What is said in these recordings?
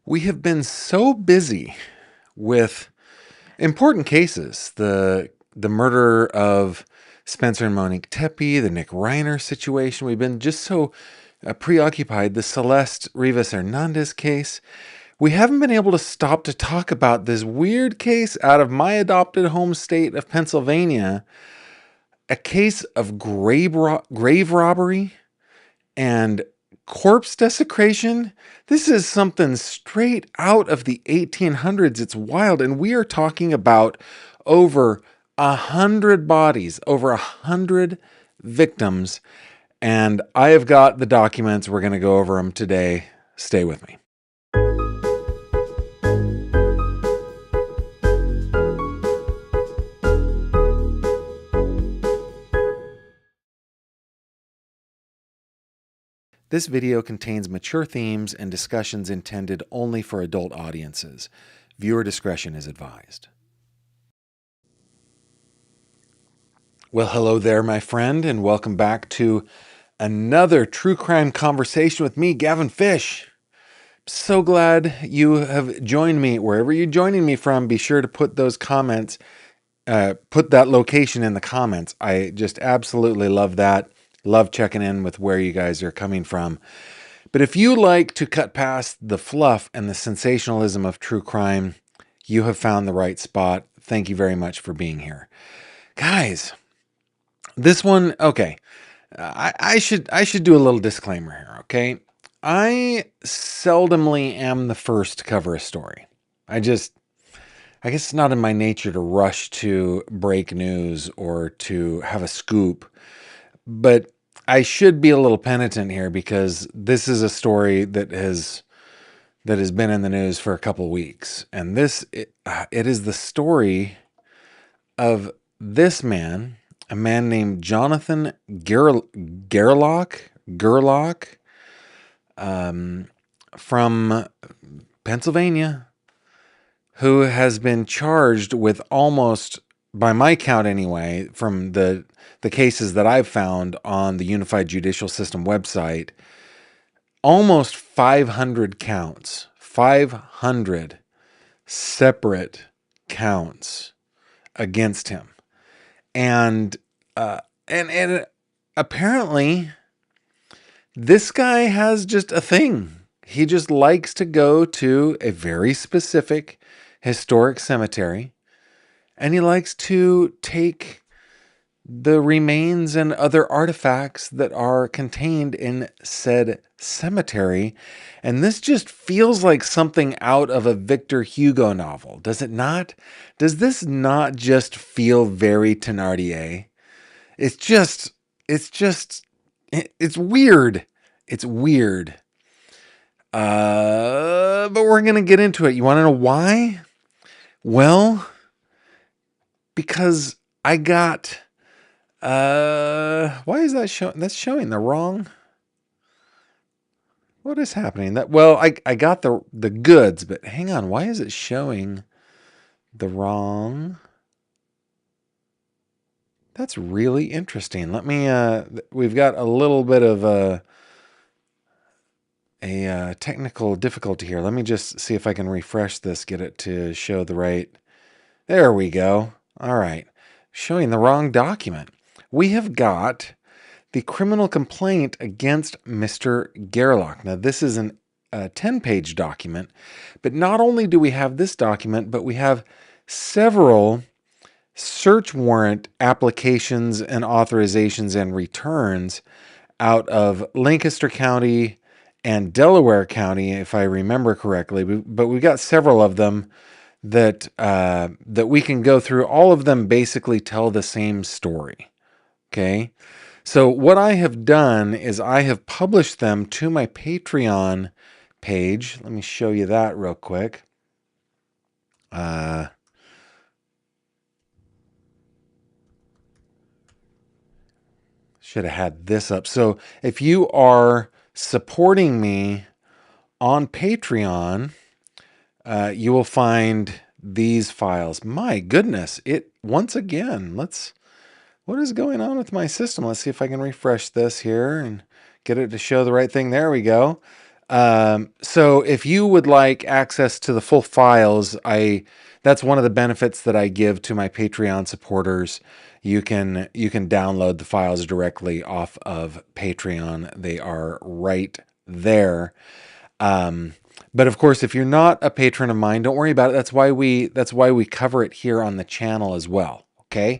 We have been so busy with important cases, the murder of Spencer and Monique Tepe, the Nick Reiner situation. We've been just so preoccupied. The Celeste Rivas Hernandez case. We haven't been able to stop to talk about this weird case out of my adopted home state of Pennsylvania, a case of grave robbery and corpse desecration. This is something straight out of the 1800s. It's wild. And we are talking about over 100 bodies, over 100 victims. And I have got the documents. We're going to go over them today. Stay with me. This video contains mature themes and discussions intended only for adult audiences. Viewer discretion is advised. Well, hello there, my friend, and welcome back to another true crime conversation with me, Gavin Fish. So glad you have joined me. Wherever you're joining me from, be sure to put those comments, put that location in the comments. I just absolutely love that. Love checking in with where you guys are coming from. But if you like to cut past the fluff and the sensationalism of true crime, you have found the right spot. Thank you very much for being here. Guys, this one, okay. I should do a little disclaimer here, okay? I seldomly am the first to cover a story. I guess it's not in my nature to rush to break news or to have a scoop, but I should be a little penitent here because this is a story that has been in the news for a couple weeks. And it is the story of this man, a man named Jonathan Gerlach, from Pennsylvania, who has been charged with almost, by my count anyway, from the cases that I've found on the Unified Judicial System website, almost 500 counts, 500 separate counts against him. And apparently this guy has just a thing. He just likes to go to a very specific historic cemetery, and he likes to take the remains and other artifacts that are contained in said cemetery. And this just feels like something out of a Victor Hugo novel, does it not? Does this not just feel very Thénardier? It's weird. It's weird. But we're going to get into it. You want to know why? Well, because I got... why is that showing? That's showing the wrong. What is happening? I got the goods, but hang on. Why is it showing the wrong? That's really interesting. Let me, we've got a little bit of a technical difficulty here. Let me just see if I can refresh this, get it to show the right. There we go. All right. Showing the wrong document. We have got the criminal complaint against Mr. Gerlach. Now, this is a 10-page document, but not only do we have this document, but we have several search warrant applications and authorizations and returns out of Lancaster County and Delaware County, if I remember correctly. But we've got several of them that we can go through. All of them basically tell the same story. Okay, so what I have done is I have published them to my Patreon page. Let me show you that real quick. Should have had this up. So if you are supporting me on Patreon, you will find these files. My goodness, once again, what is going on with my system? Let's see if I can refresh this here and get it to show the right thing. There we go. So if you would like access to the full files, that's one of the benefits that I give to my Patreon supporters. You can download the files directly off of Patreon. They are right there. Um, but of course, if you're not a patron of mine, don't worry about it. That's why we cover it here on the channel as well. Okay.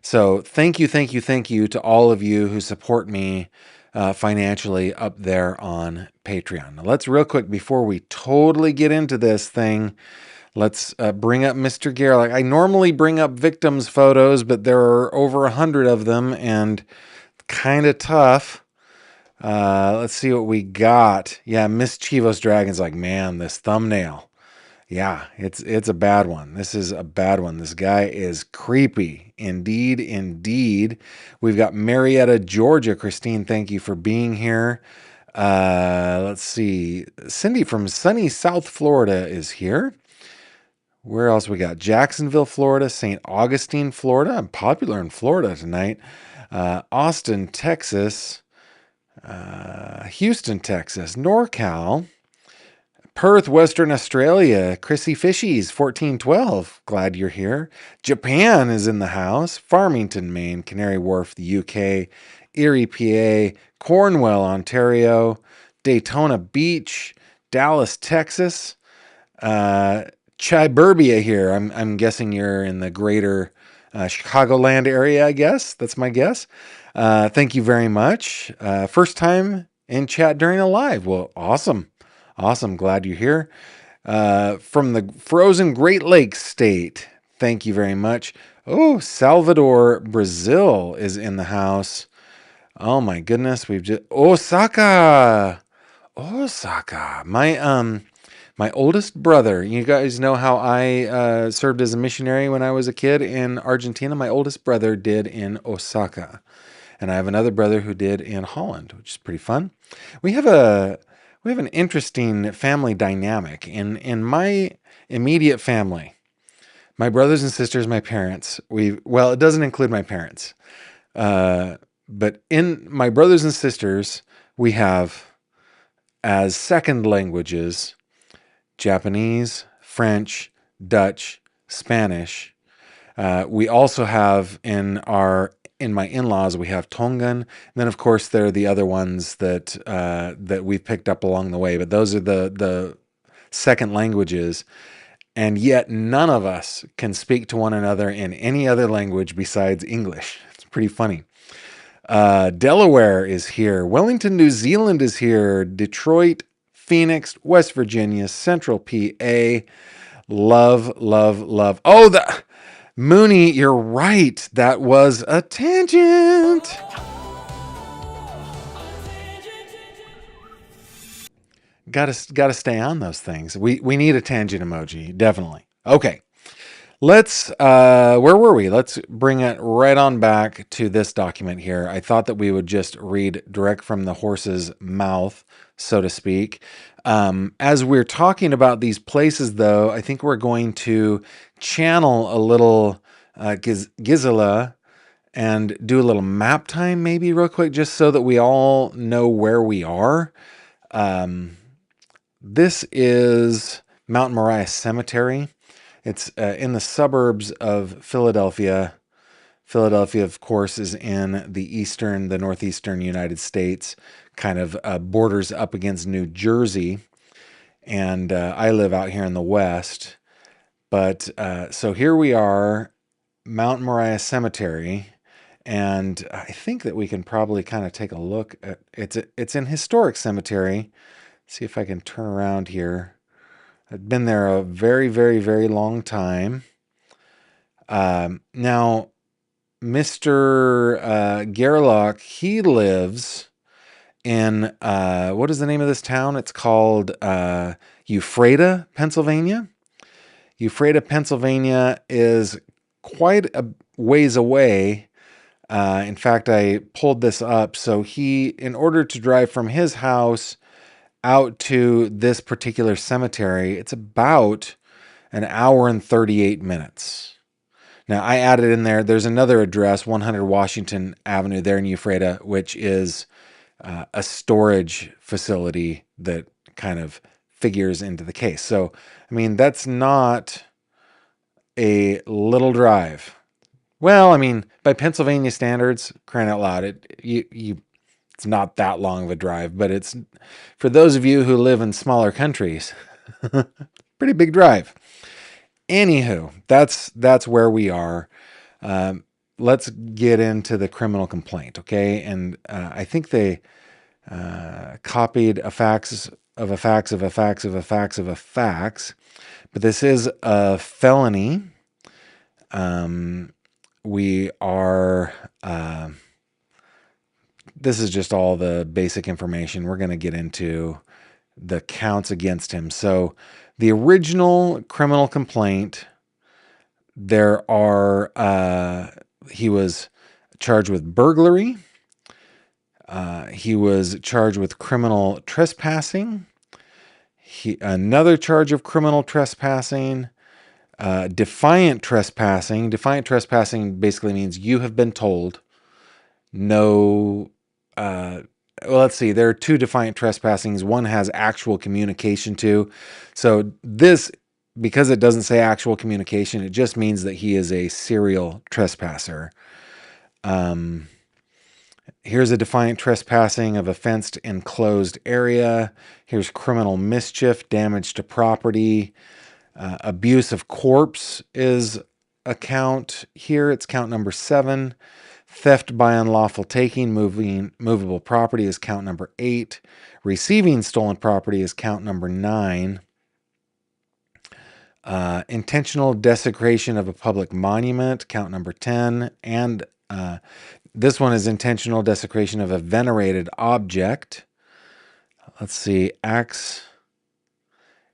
So thank you to all of you who support me financially up there on Patreon. Now let's real quick before we totally get into this thing. Let's bring up Mr. Gerlach. I normally bring up victims' photos, but there are over 100 of them and kind of tough. Let's see what we got. Yeah, Miss Chivos Dragon's like, man, this thumbnail. Yeah, it's a bad one. This is a bad one. This guy is creepy. Indeed, indeed. We've got Marietta, Georgia. Christine, thank you for being here. Let's see. Cindy from sunny South Florida is here. Where else we got? Jacksonville, Florida, St. Augustine, Florida. I'm popular in Florida tonight. Austin, Texas. Houston, Texas. NorCal. Perth, Western Australia. Chrissy Fishies, 1412. Glad you're here. Japan is in the house. Farmington, Maine. Canary Wharf, the UK. Erie, PA. Cornwall, Ontario. Daytona Beach. Dallas, Texas. Chiburbia here. I'm guessing you're in the greater Chicagoland area, I guess. That's my guess. Thank you very much. First time in chat during a live. Well, awesome. Awesome. Glad you're here. From the frozen Great Lakes state. Thank you very much. Oh, Salvador, Brazil is in the house. Oh my goodness. We've just Osaka. Osaka. My oldest brother, you guys know how I served as a missionary when I was a kid in Argentina. My oldest brother did in Osaka. And I have another brother who did in Holland, which is pretty fun. We have an interesting family dynamic. In my immediate family, my brothers and sisters, my parents, it doesn't include my parents. But in my brothers and sisters, we have as second languages Japanese, French, Dutch, Spanish. We also have in my in-laws, we have Tongan. And then, of course, there are the other ones that we've picked up along the way. But those are the second languages. And yet none of us can speak to one another in any other language besides English. It's pretty funny. Delaware is here. Wellington, New Zealand is here. Detroit, Phoenix, West Virginia, Central PA. Love, love, love. Oh, Mooney, you're right. That was a tangent. Gotta stay on those things. We need a tangent emoji, definitely. Okay. Let's, where were we? Let's bring it right on back to this document here. I thought that we would just read direct from the horse's mouth, so to speak. As we're talking about these places, though, I think we're going to channel a little Gisela and do a little map time maybe real quick, just so that we all know where we are. This is Mount Moriah Cemetery. It's in the suburbs of Philadelphia. Philadelphia, of course, is in the northeastern United States, kind of borders up against New Jersey. And I live out here in the west. But so here we are, Mount Moriah Cemetery. And I think that we can probably kind of take a look at it's an historic cemetery. See if I can turn around here. I've been there a very, very, very long time. Now, Mr. Gerlach, he lives in, what is the name of this town? It's called Ephrata, Pennsylvania. Ephrata, Pennsylvania is quite a ways away. In fact, I pulled this up. So in order to drive from his house out to this particular cemetery, it's about an hour and 38 minutes. Now, I added in there's another address, 100 Washington Avenue there in Ephrata, which is a storage facility that kind of figures into the case. So, I mean, that's not a little drive. Well, I mean, by Pennsylvania standards, crying out loud, it's not that long of a drive, but it's for those of you who live in smaller countries, pretty big drive. Anywho, that's where we are. Let's get into the criminal complaint, okay? And I think they copied a fax of a fax of a fax of a fax of a fax, but this is a felony. We are. This is just all the basic information. We're going to get into the counts against him. So, the original criminal complaint, there are. He was charged with burglary. He was charged with criminal trespassing. Another charge of criminal trespassing. Defiant trespassing. Defiant trespassing basically means you have been told no. Well, let's see. There are two defiant trespassings. One has actual communication to. So this, because it doesn't say actual communication, it just means that he is a serial trespasser. Here's a defiant trespassing of a fenced enclosed area. Here's criminal mischief, damage to property. Abuse of corpse is a count here. It's count number 7. Theft by unlawful taking, movable property is count number 8. Receiving stolen property is count number 9. Intentional desecration of a public monument, count number 10. And this one is intentional desecration of a venerated object. Let's see,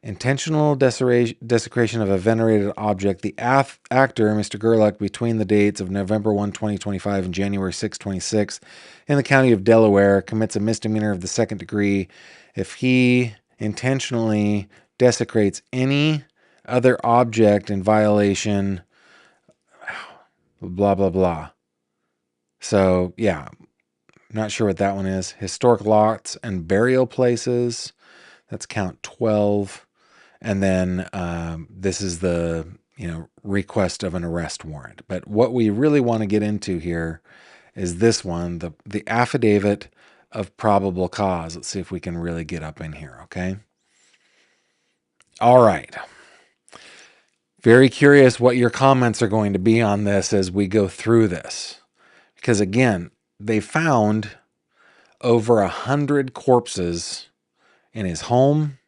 intentional desecration of a venerated object. The actor, Mr. Gerlach, between the dates of November 1, 2025 and January 6, 26, in the county of Delaware, commits a misdemeanor of the second degree if he intentionally desecrates any other object in violation, blah, blah, blah. So, yeah, not sure what that one is. Historic lots and burial places. That's count 12. And then this is the request of an arrest warrant. But what we really want to get into here is this one, the affidavit of probable cause. Let's see if we can really get up in here, okay? All right. Very curious what your comments are going to be on this as we go through this. Because again, they found over 100 corpses in his home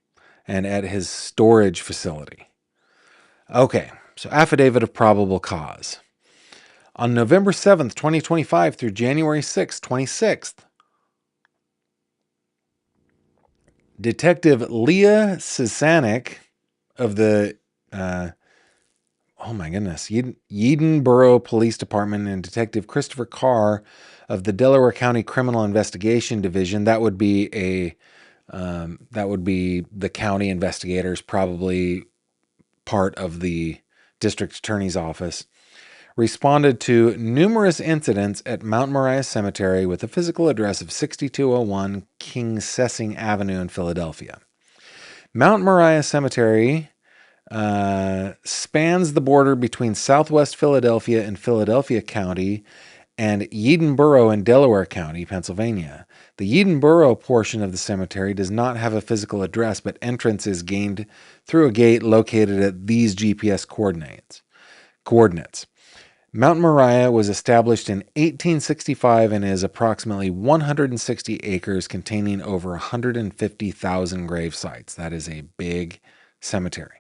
and at his storage facility. Okay, so affidavit of probable cause. On November 7th, 2025 through January 6th, 26th, Detective Leah Sisanik of the, Yedenboro Police Department and Detective Christopher Carr of the Delaware County Criminal Investigation Division, that would be the county investigators, probably part of the district attorney's office, responded to numerous incidents at Mount Moriah Cemetery with a physical address of 6201 King Sessing Avenue in Philadelphia. Mount Moriah Cemetery spans the border between southwest Philadelphia and Philadelphia County and Yedenboro in Delaware County, Pennsylvania. The Yedenboro portion of the cemetery does not have a physical address, but entrance is gained through a gate located at these GPS coordinates. Mount Moriah was established in 1865 and is approximately 160 acres containing over 150,000 grave sites. That is a big cemetery.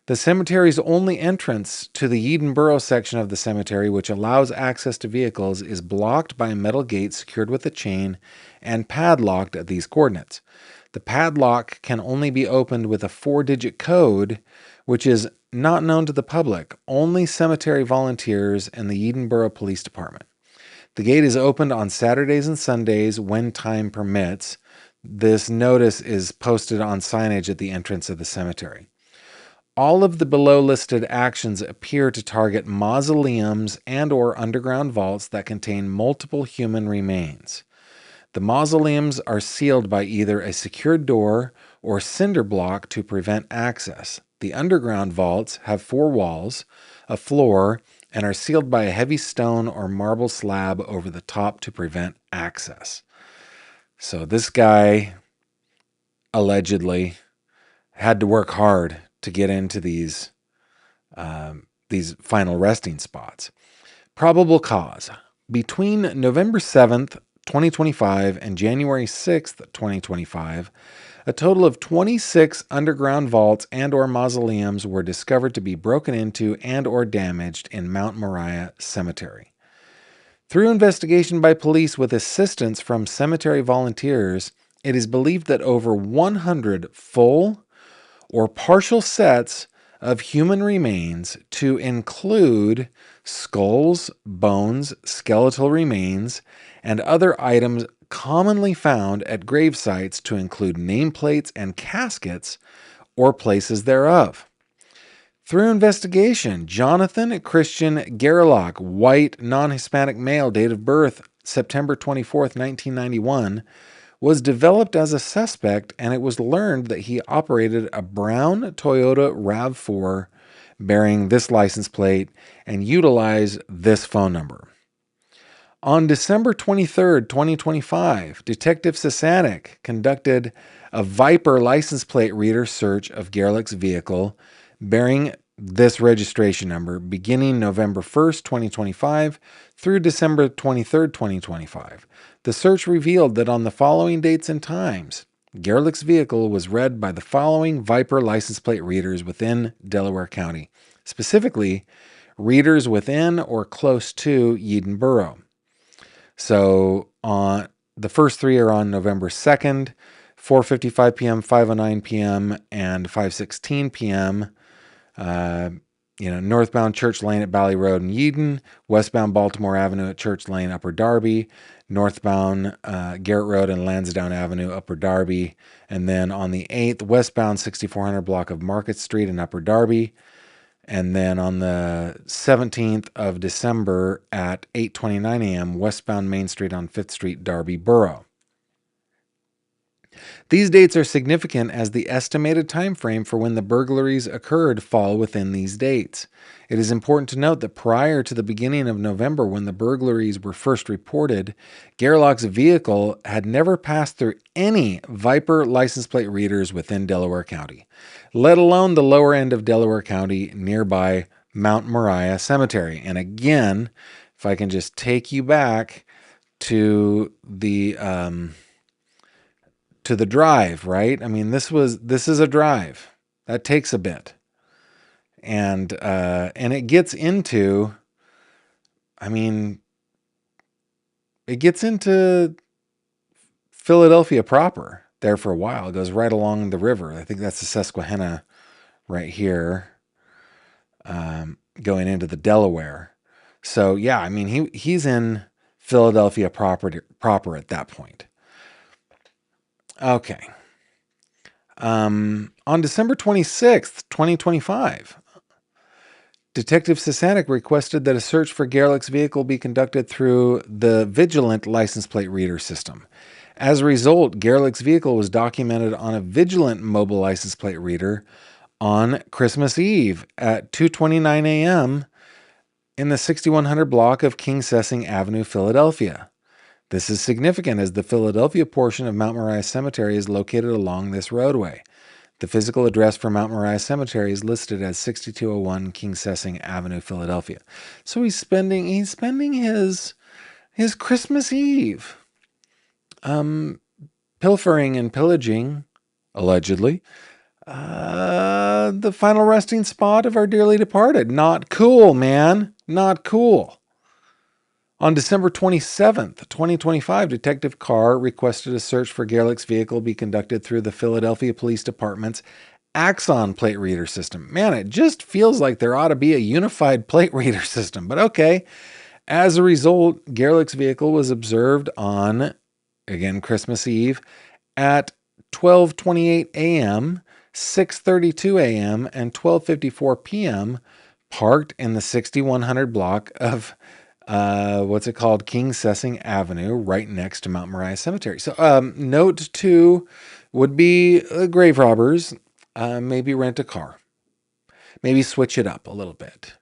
The cemetery's only entrance to the Yedenboro section of the cemetery, which allows access to vehicles, is blocked by a metal gate secured with a chain and padlocked at these coordinates. The padlock can only be opened with a 4-digit code, which is not known to the public, only cemetery volunteers and the Yedenboro Police Department. The gate is opened on Saturdays and Sundays when time permits. This notice is posted on signage at the entrance of the cemetery. All of the below listed actions appear to target mausoleums and or underground vaults that contain multiple human remains. The mausoleums are sealed by either a secured door or cinder block to prevent access. The underground vaults have 4 walls, a floor, and are sealed by a heavy stone or marble slab over the top to prevent access. So this guy allegedly had to work hard to get into these final resting spots. Probable cause. Between November 7th, 2025 and January 6th, 2025, a total of 26 underground vaults and or mausoleums were discovered to be broken into and or damaged in Mount Moriah Cemetery. Through investigation by police with assistance from cemetery volunteers, it is believed that over 100 full or partial sets of human remains, to include skulls, bones, skeletal remains, and other items commonly found at grave sites, to include nameplates and caskets or places thereof. Through investigation, Jonathan Christian Gerlach, white, non-Hispanic male, date of birth September 24th, 1991, was developed as a suspect, and it was learned that he operated a brown Toyota RAV4 bearing this license plate and utilized this phone number. On December 23rd, 2025, Detective Sasanik conducted a Viper license plate reader search of Gerlach's vehicle bearing this registration number beginning November 1st, 2025 through December 23rd, 2025. The search revealed that on the following dates and times, Gerlach's vehicle was read by the following Viper license plate readers within Delaware County, specifically readers within or close to Eden Borough. So the first 3 are on November 2nd, 4:55 p.m., 5:09 p.m., and 5:16 p.m. Northbound Church Lane at Valley Road in Eden, westbound Baltimore Avenue at Church Lane, Upper Darby, northbound Garrett Road and Lansdowne Avenue, Upper Darby, and then on the 8th, westbound 6400 block of Market Street in Upper Darby, and then on the 17th of December at 8:29 a.m., westbound Main Street on 5th Street, Darby Borough. These dates are significant as the estimated time frame for when the burglaries occurred fall within these dates. It is important to note that prior to the beginning of November, when the burglaries were first reported, Gerlach's vehicle had never passed through any Viper license plate readers within Delaware County, let alone the lower end of Delaware County nearby Mount Moriah Cemetery. And again, if I can just take you back to the drive, right? I mean, this is a drive that takes a bit, and it gets into, it gets into Philadelphia proper there for a while. It goes right along the river. I think that's the Susquehanna right here, going into the Delaware. So yeah, he's in Philadelphia proper at that point. Okay. On December 26th, 2025, Detective Sasanik requested that a search for Gerlach's vehicle be conducted through the Vigilant license plate reader system. As a result, Gerlach's vehicle was documented on a Vigilant mobile license plate reader on Christmas Eve at 2:29 a.m. in the 6100 block of King Sessing Avenue, Philadelphia. This is significant as the Philadelphia portion of Mount Moriah Cemetery is located along this roadway. The physical address for Mount Moriah Cemetery is listed as 6201 King Sessing Avenue, Philadelphia. So he's spending his Christmas Eve pilfering and pillaging, allegedly, the final resting spot of our dearly departed. Not cool, man. Not cool. On December 27th, 2025, Detective Carr requested a search for Gerlach's vehicle be conducted through the Philadelphia Police Department's Axon plate reader system. Man, it just feels like there ought to be a unified plate reader system, but okay. As a result, Gerlach's vehicle was observed on, again, Christmas Eve at 12:28 a.m., 6:32 a.m., and 12:54 p.m., parked in the 6100 block of What's it called? King Sessing Avenue, right next to Mount Moriah Cemetery. So, note to would be grave robbers, maybe rent a car, maybe switch it up a little bit.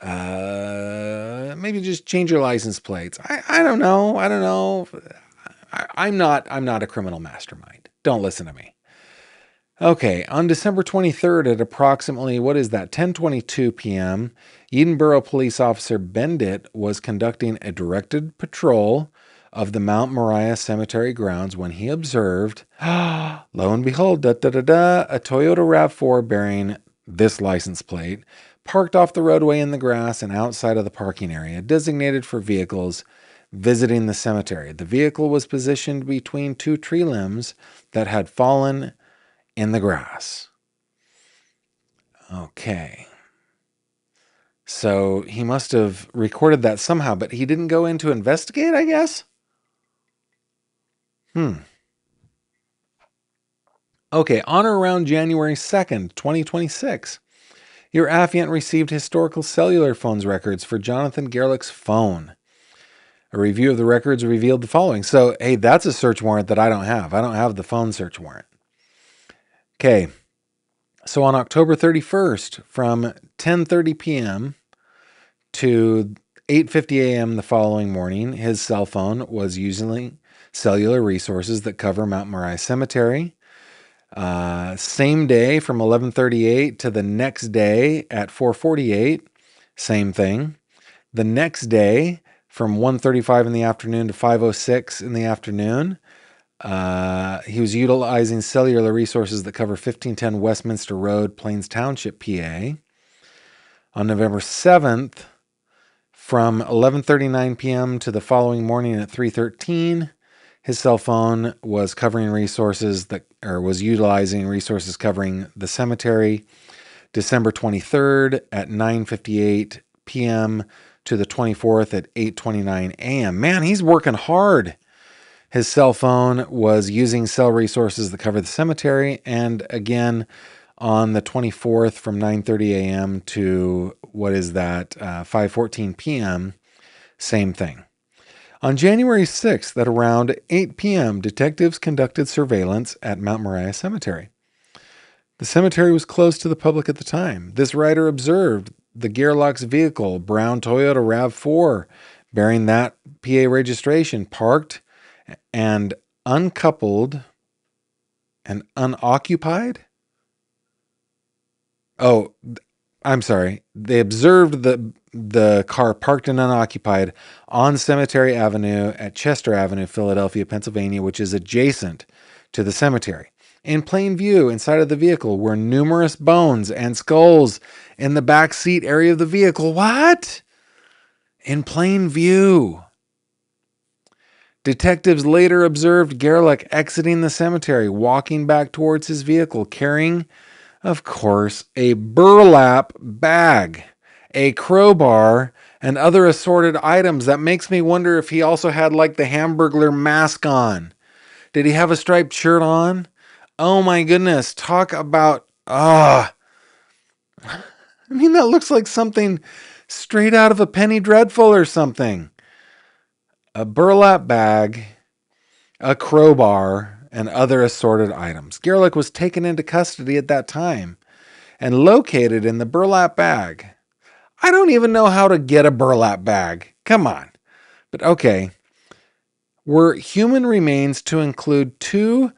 Maybe just change your license plates. I don't know. I don't know. I'm not a criminal mastermind. Don't listen to me. Okay, on December 23rd at approximately, what is that, 10:22 p.m., Edinburgh police officer Bendit was conducting a directed patrol of the Mount Moriah Cemetery grounds when he observed, lo and behold, a Toyota RAV4 bearing this license plate parked off the roadway in the grass and outside of the parking area designated for vehicles visiting the cemetery. The vehicle was positioned between two tree limbs that had fallen in the grass. Okay. So he must have recorded that somehow, but he didn't go in to investigate, I guess? Okay, on or around January 2nd, 2026, your affiant received historical cellular phones records for Jonathan Gerlach's phone. A review of the records revealed the following. So, hey, that's a search warrant that I don't have. I don't have the phone search warrant. Okay. So on October 31st, from 10:30 p.m. to 8:50 a.m. the following morning, his cell phone was using cellular resources that cover Mount Moriah Cemetery. Same day from 11:38 to the next day at 4:48, same thing. The next day from 1:35 in the afternoon to 5:06 in the afternoon, he was utilizing cellular resources that cover 1510 Westminster Road, Plains Township, PA. On November 7th, from 11:39 p.m. to the following morning at 3:13, his cell phone was covering resources was utilizing resources covering the cemetery. December 23rd at 9:58 p.m. to the 24th at 8:29 a.m. Man, he's working hard. His cell phone was using cell resources that cover the cemetery, and again on the 24th from 9:30 a.m. to, what is that, 5:14 p.m., same thing. On January 6th at around 8 p.m., detectives conducted surveillance at Mount Moriah Cemetery. The cemetery was closed to the public at the time. This writer observed the Gerlach's vehicle, brown Toyota RAV4, bearing that PA registration, parked and uncoupled and unoccupied. Oh, I'm sorry. They observed the car parked and unoccupied on Cemetery Avenue at Chester Avenue, Philadelphia, Pennsylvania, which is adjacent to the cemetery. In plain view, inside of the vehicle were numerous bones and skulls in the back seat area of the vehicle. What? In plain view. Detectives later observed Gerlach exiting the cemetery, walking back towards his vehicle, carrying, of course, a burlap bag, a crowbar, and other assorted items. That makes me wonder if he also had like the Hamburglar mask on. Did he have a striped shirt on? Oh my goodness. Talk about, I mean, that looks like something straight out of a Penny Dreadful or something. A burlap bag, a crowbar, and other assorted items. Gerlach was taken into custody at that time and located in the burlap bag. I don't even know how to get a burlap bag. Come on. But okay. Were human remains to include two?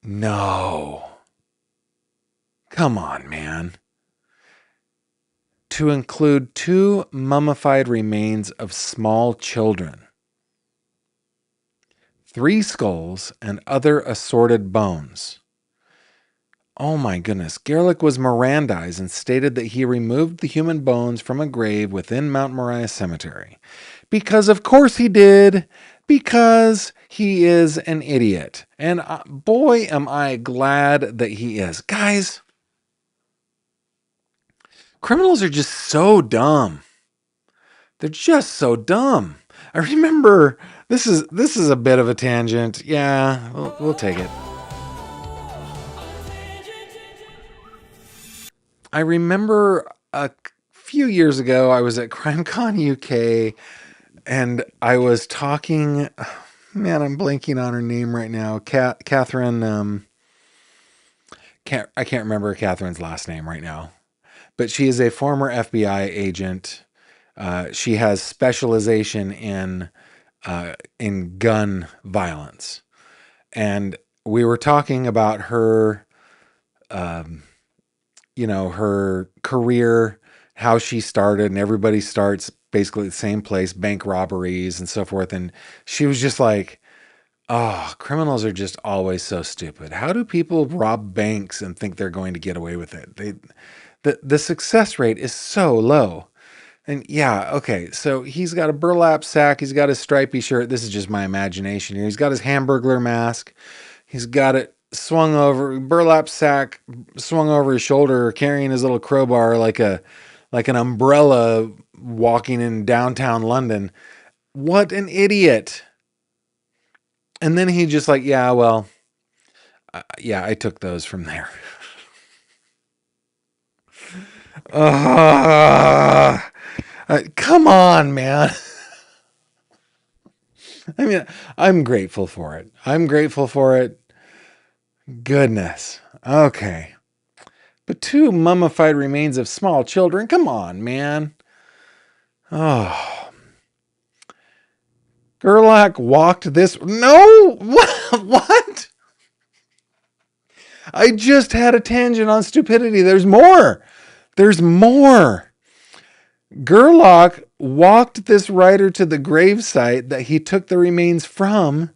No. Come on, man. To include two mummified remains of small children, 3 skulls, and other assorted bones. Oh my goodness. Gerlach was Mirandized and stated that he removed the human bones from a grave within Mount Moriah Cemetery. Because of course he did. Because he is an idiot. And boy, am I glad that he is. Guys, criminals are just so dumb. They're just so dumb. I remember, this is a bit of a tangent. Yeah, we'll take it. I remember a few years ago, I was at CrimeCon UK. And I was talking, man, I'm blanking on her name right now. Catherine, I can't remember Catherine's last name right now, but she is a former FBI agent. She has specialization in gun violence. And we were talking about her, um, her career, how she started, and everybody starts basically the same place, bank robberies and so forth. And she was just like, oh, criminals are just always so stupid. How do people rob banks and think they're going to get away with it? The success rate is so low. And yeah, okay, so he's got a burlap sack, he's got his stripy shirt. This is just my imagination here. He's got his Hamburglar mask. He's got it swung over, burlap sack swung over his shoulder, carrying his little crowbar like an umbrella walking in downtown London. What an idiot. And then he just like, yeah, well, yeah, I took those from there. Come on, man. I mean, I'm grateful for it. I'm grateful for it. Goodness. Okay. But two mummified remains of small children. Come on, man. Oh. Gerlach walked this. No! What? I just had a tangent on stupidity. There's more. There's more. Gerlach walked this writer to the gravesite that he took the remains from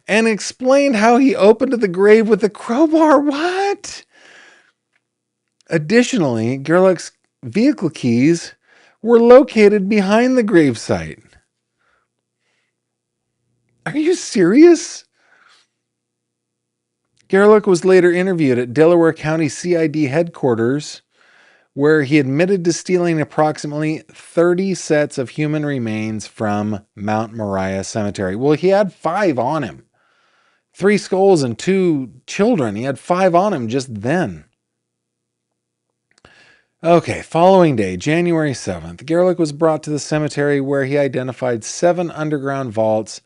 and explained how he opened the grave with a crowbar. What? Additionally, Gerlach's vehicle keys were located behind the gravesite. Are you serious? Gerlach was later interviewed at Delaware County CID headquarters, where he admitted to stealing approximately 30 sets of human remains from Mount Moriah Cemetery. Well, he had 5 on him. 3 skulls and 2 children. He had 5 on him just then. Okay, following day, January 7th, Gerlach was brought to the cemetery where he identified 7 underground vaults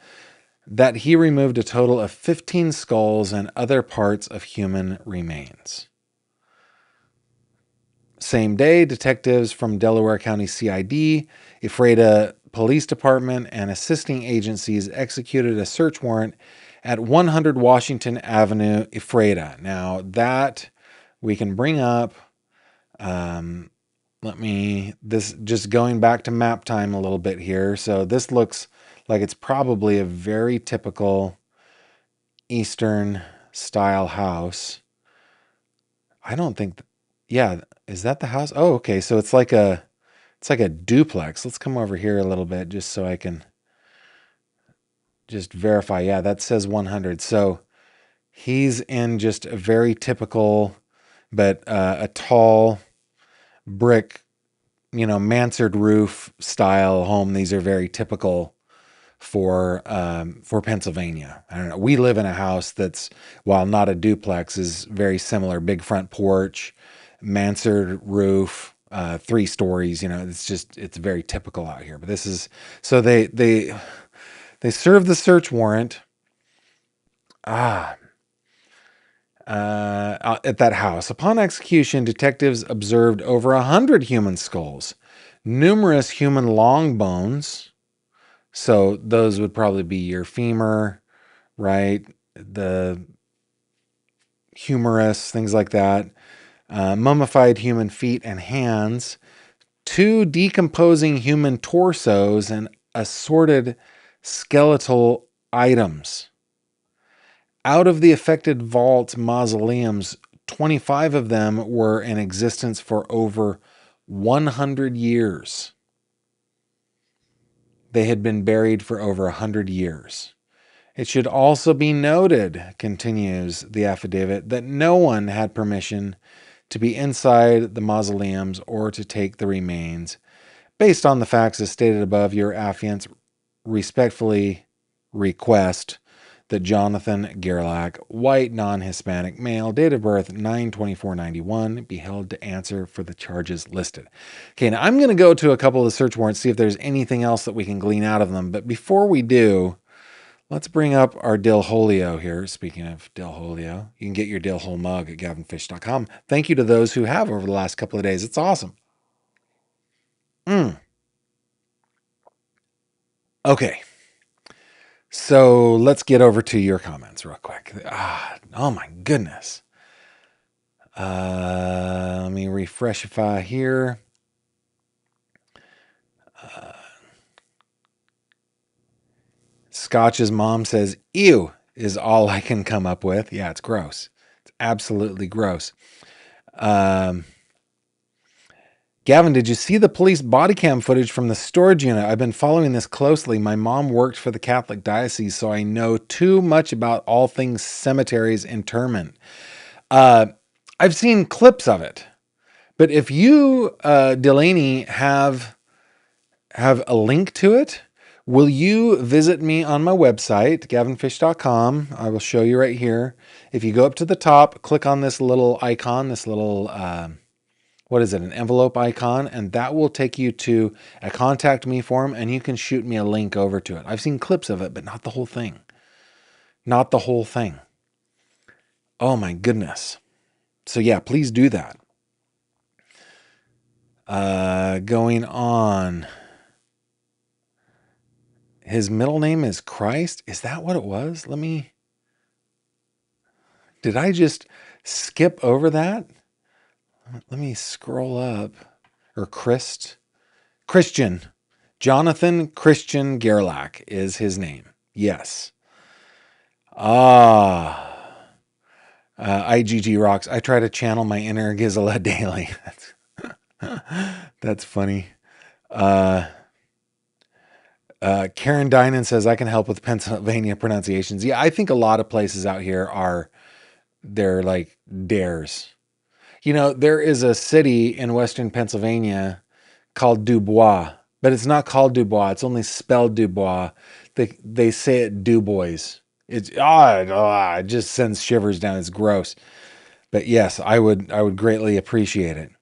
that he removed a total of 15 skulls and other parts of human remains. Same day, detectives from Delaware County CID, Ephrata Police Department, and assisting agencies executed a search warrant at 100 Washington Avenue, Ephrata. Now, that we can bring up. This just going back to map time a little bit here. So this looks like it's probably a very typical Eastern style house. I don't think, yeah, is that the house? Oh, okay. So it's like a duplex. Let's come over here a little bit just so I can just verify. Yeah, that says 100. So he's in just a very typical, but a tall brick, mansard roof style home. These are very typical for Pennsylvania. I don't know. We live in a house that's, while not a duplex, is very similar. Big front porch, mansard roof, 3 stories. It's very typical out here. But this is, so they served the search warrant. At that house. Upon execution, detectives observed over 100 human skulls, numerous human long bones. So those would probably be your femur, right? The humerus, things like that. Mummified human feet and hands, 2 decomposing human torsos, and assorted skeletal items. Out of the affected vault's mausoleums, 25 of them were in existence for over 100 years. They had been buried for over 100 years. It should also be noted, continues the affidavit, that no one had permission to be inside the mausoleums or to take the remains. Based on the facts as stated above, your affiants respectfully request that Jonathan Gerlach, white, non-Hispanic male, date of birth 9/24/91, be held to answer for the charges listed. Okay, now I'm going to go to a couple of the search warrants, see if there's anything else that we can glean out of them. But before we do, let's bring up our Dill Holio here. Speaking of Dill Holio, you can get your Dill Hole mug at gavinfish.com. Thank you to those who have over the last couple of days. It's awesome. Okay. So let's get over to your comments real quick. Oh my goodness. Let me refreshify here. Scotch's mom says, ew, is all I can come up with. Yeah, it's gross. It's absolutely gross. Gavin, did you see the police body cam footage from the storage unit? I've been following this closely. My mom worked for the Catholic diocese, so I know too much about all things cemeteries, interment. I've seen clips of it, but if you, Delaney, have a link to it, will you visit me on my website, gavinfish.com? I will show you right here. If you go up to the top, click on this little icon, this little, what is it, an envelope icon, and that will take you to a contact me form, and you can shoot me a link over to it. I've seen clips of it, but not the whole thing. Not the whole thing. Oh my goodness. So yeah, please do that. Going on. His middle name is Christ. Is that what it was? Did I just skip over that? Let me scroll up. Or Christian. Jonathan Christian Gerlach is his name. Yes. IGG rocks. I try to channel my inner Gisela daily. That's funny. Karen Dinan says, I can help with Pennsylvania pronunciations. Yeah, I think a lot of places out here they're like dares. You know, there is a city in Western Pennsylvania called Dubois, but it's not called Dubois. It's only spelled Dubois. They say it Dubois. It just sends shivers down. It's gross. But yes, I would greatly appreciate it.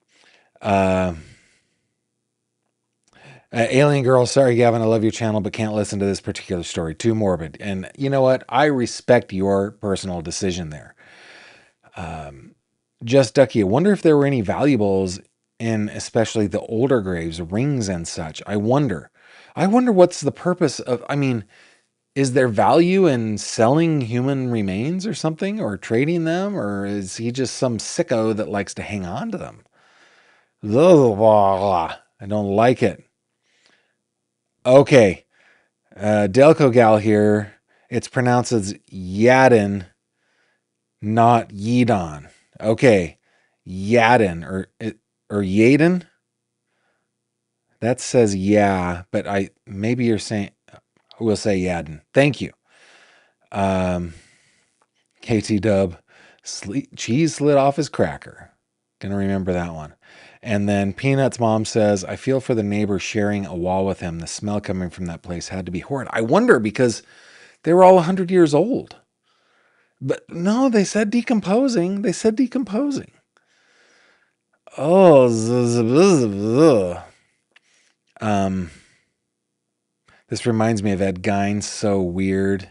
Alien Girl, sorry, Gavin, I love your channel, but can't listen to this particular story. Too morbid. And you know what? I respect your personal decision there. Just Ducky, I wonder if there were any valuables in especially the older graves, rings and such. I wonder what's the purpose of, is there value in selling human remains or something, or trading them, or is he just some sicko that likes to hang on to them? I don't like it. Okay. Delco Gal here. It's pronounced as Yadin, not Yidon. Okay. Yadin or Yaden. That says yeah, but maybe you're saying, we'll say Yadin. Thank you. KT Dub, cheese slid off his cracker. Gonna remember that one. And then Peanut's mom says, I feel for the neighbor sharing a wall with him. The smell coming from that place had to be horrid. I wonder, because they were all 100 years old. But no, they said decomposing. Oh, this reminds me of Ed Gein. So weird.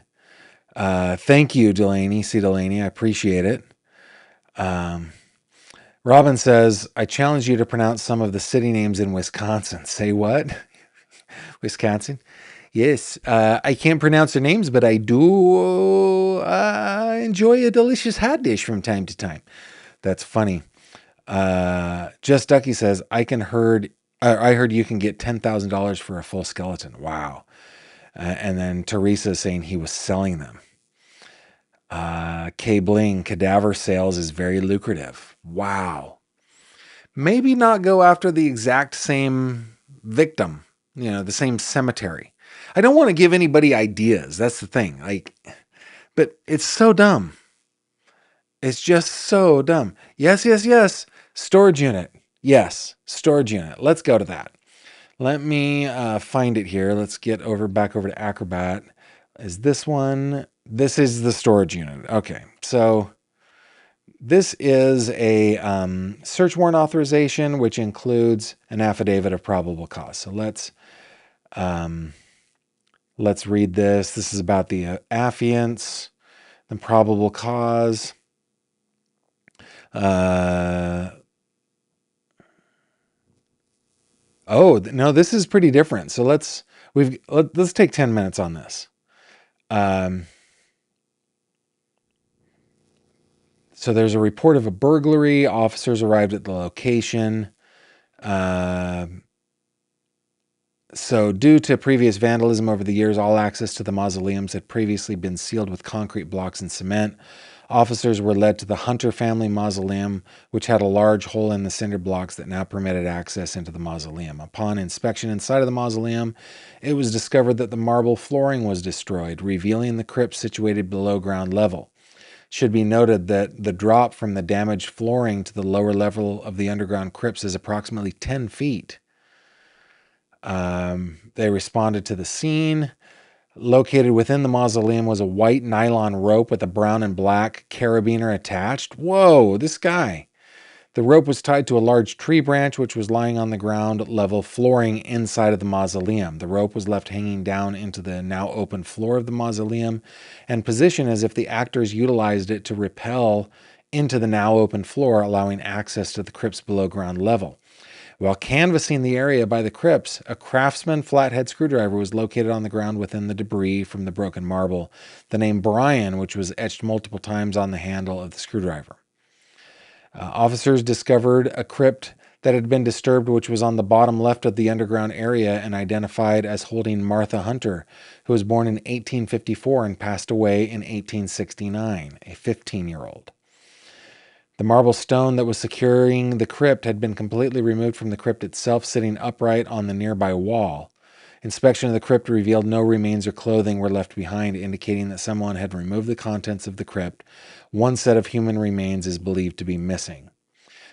Thank you, Delaney. See, Delaney, I appreciate it. Robin says, I challenge you to pronounce some of the city names in Wisconsin. Say what? Wisconsin? Yes. I can't pronounce their names, but I do enjoy a delicious hot dish from time to time. That's funny. Just Ducky says, I heard you can get $10,000 for a full skeleton. Wow. And then Teresa is saying he was selling them. K Bling, cadaver sales is very lucrative. Wow. Maybe not go after the exact same victim, the same cemetery. I don't want to give anybody ideas. That's the thing. But it's so dumb. It's just so dumb. Yes. Storage unit. Yes. Storage unit. Let's go to that. Let me find it here. Let's get back over to Acrobat. Is this one? This is the storage unit. Okay, so this is a search warrant authorization, which includes an affidavit of probable cause. So let's read this. This is about the affiance, the probable cause. Oh no, this is pretty different. So let's take 10 minutes on this. So there's a report of a burglary. Officers arrived at the location. So due to previous vandalism over the years, all access to the mausoleums had previously been sealed with concrete blocks and cement. Officers were led to the Hunter family mausoleum, which had a large hole in the cinder blocks that now permitted access into the mausoleum. Upon inspection inside of the mausoleum, it was discovered that the marble flooring was destroyed, revealing the crypt situated below ground level. Should be noted that the drop from the damaged flooring to the lower level of the underground crypts is approximately 10 feet. They responded to the scene. Located within the mausoleum was a white nylon rope with a brown and black carabiner attached. Whoa, this guy. The rope was tied to a large tree branch which was lying on the ground level flooring inside of the mausoleum. The rope was left hanging down into the now open floor of the mausoleum and positioned as if the actors utilized it to rappel into the now open floor, allowing access to the crypt's below ground level. While canvassing the area by the crypts, a Craftsman flathead screwdriver was located on the ground within the debris from the broken marble. The name Brian, which was etched multiple times on the handle of the screwdriver. Officers discovered a crypt that had been disturbed, which was on the bottom left of the underground area and identified as holding Martha Hunter, who was born in 1854 and passed away in 1869, a 15-year-old. The marble stone that was securing the crypt had been completely removed from the crypt itself, sitting upright on the nearby wall. Inspection of the crypt revealed no remains or clothing were left behind, indicating that someone had removed the contents of the crypt. One set of human remains is believed to be missing.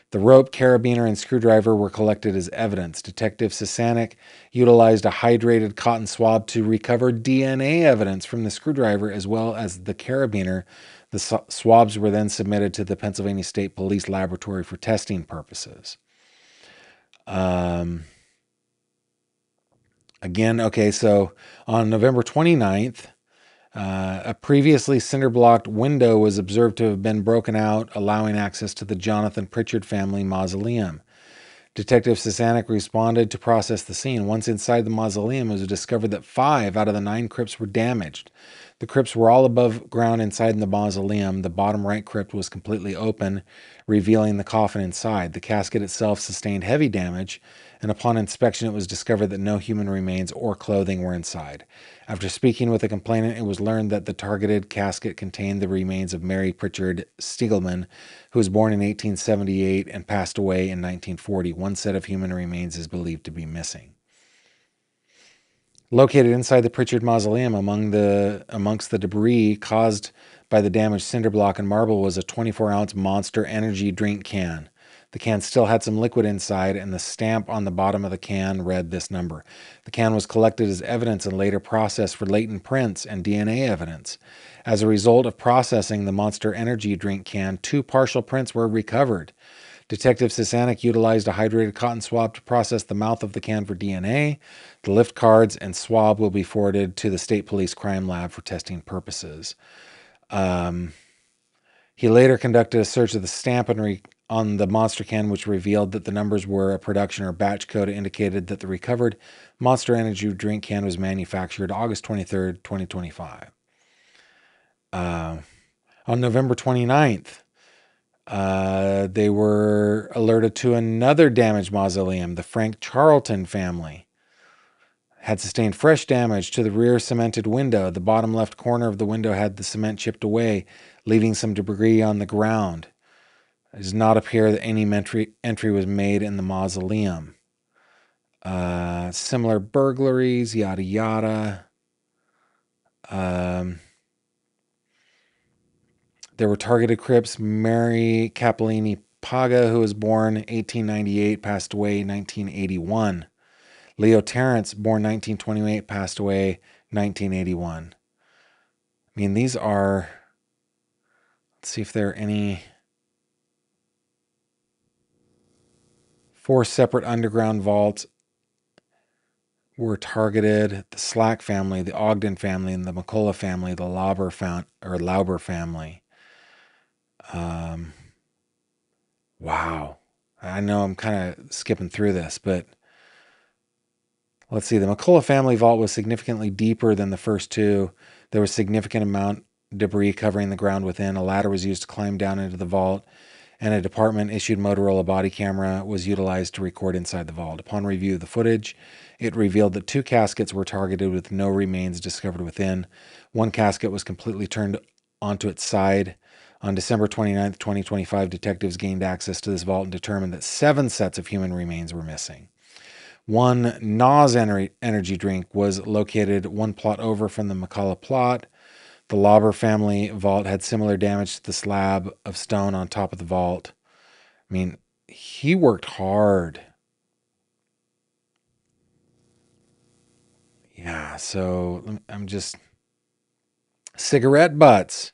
The rope, carabiner, and screwdriver were collected as evidence. Detective Sasanek utilized a hydrated cotton swab to recover DNA evidence from the screwdriver as well as the carabiner. The swabs were then submitted to the Pennsylvania State Police Laboratory for testing purposes. So on November 29th, a previously cinder-blocked window was observed to have been broken out, allowing access to the Jonathan Pritchard family mausoleum. Detective Sasanek responded to process the scene. Once inside the mausoleum, it was discovered that 5 out of the 9 crypts were damaged. The crypts were all above ground inside the mausoleum. The bottom right crypt was completely open, revealing the coffin inside. The casket itself sustained heavy damage, and upon inspection, it was discovered that no human remains or clothing were inside. After speaking with the complainant, it was learned that the targeted casket contained the remains of Mary Pritchard Stiegelman, who was born in 1878 and passed away in 1940. One set of human remains is believed to be missing. Located inside the Pritchard Mausoleum amongst the debris caused by the damaged cinder block and marble was a 24-ounce Monster Energy drink can. The can still had some liquid inside, and the stamp on the bottom of the can read this number. The can was collected as evidence and later processed for latent prints and DNA evidence. As a result of processing the Monster Energy drink can, 2 partial prints were recovered. Detective Sasanek utilized a hydrated cotton swab to process the mouth of the can for DNA. The lift cards and swab will be forwarded to the State Police Crime Lab for testing purposes. He later conducted a search of the stamp on the Monster can, which revealed that the numbers were a production or batch code. It indicated that the recovered Monster Energy drink can was manufactured August 23rd, 2025. On November 29th, they were alerted to another damaged mausoleum. The Frank Charlton family had sustained fresh damage to the rear cemented window. The bottom left corner of the window had the cement chipped away, leaving some debris on the ground. It does not appear that any entry was made in the mausoleum. Similar burglaries, yada yada. There were targeted crypts. Mary Cappellini Paga, who was born 1898, passed away 1981. Leo Terrence, born 1928, passed away 1981. I mean, these are, let's see if there are any 4 separate underground vaults were targeted: the Slack family, the Ogden family, and the McCullough family, the Lauber family. Wow. I know I'm kind of skipping through this, but let's see. The McCullough family vault was significantly deeper than the first 2. There was significant amount of debris covering the ground within. A ladder was used to climb down into the vault, and a department-issued Motorola body camera was utilized to record inside the vault. Upon review of the footage, it revealed that 2 caskets were targeted with no remains discovered within. 1 casket was completely turned onto its side. On December 29th, 2025, detectives gained access to this vault and determined that 7 sets of human remains were missing. 1 NOS energy drink was located 1 plot over from the McCullough plot. The Lauber family vault had similar damage to the slab of stone on top of the vault. I mean, he worked hard. Yeah, so I'm just... Cigarette butts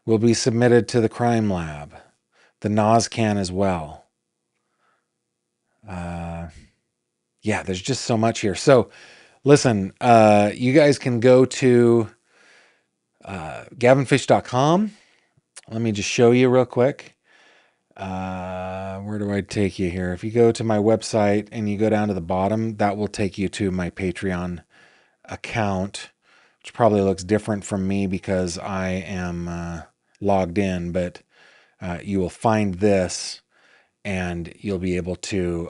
will be submitted to the crime lab. The NOS can as well. Yeah, there's just so much here. So listen, you guys can go to gavinfish.com. Let me just show you real quick. Where do I take you here? If you go to my website and you go down to the bottom, that will take you to my Patreon account, which probably looks different from me because I am logged in, but you will find this and you'll be able to